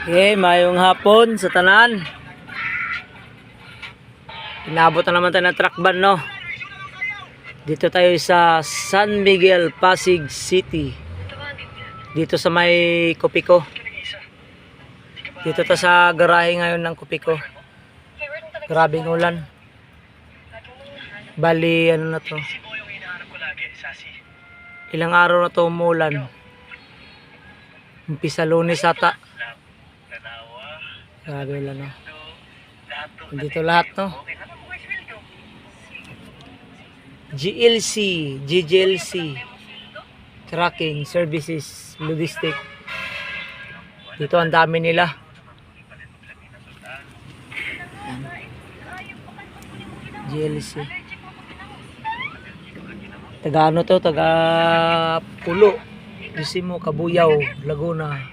Okay, mayong hapon sa tanan. Inabot na naman tayo ng truck ban, no? Dito tayo sa San Miguel, Pasig City. Dito sa may Copico. Dito ta sa garahe ngayon ng Copico. Grabing ulan. Bali, ano na to? Ilang araw na to umulan. Umpisa Lunes ata. Grabe ulan, no? Dito lahat, no? GGLC Tracking Services Logistic. Dito ang dami nila. GLC. Taga ano to? Taga Pulo, Disimo, Kabuyaw, Laguna.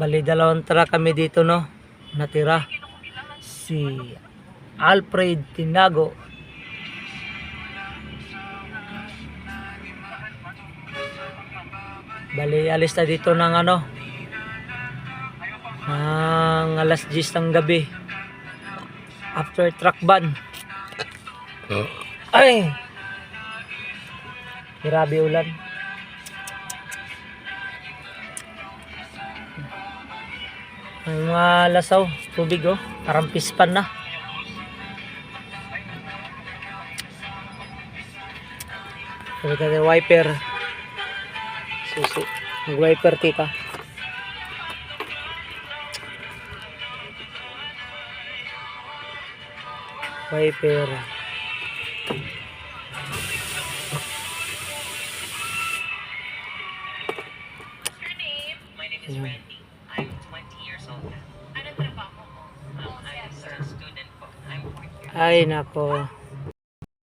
Bali, dalawang truck kami dito, no? Natira. Si Alfred Tinago. Bali, alis na dito ng ano? Ng alas 10 ng gabi. After truck ban. Ay! Grabe ulan. Ang mga lasaw, tubig, oh, parang pispan na. Sabi tayo wiper. Susi, mag-wiper tika. Wiper. Ay nako.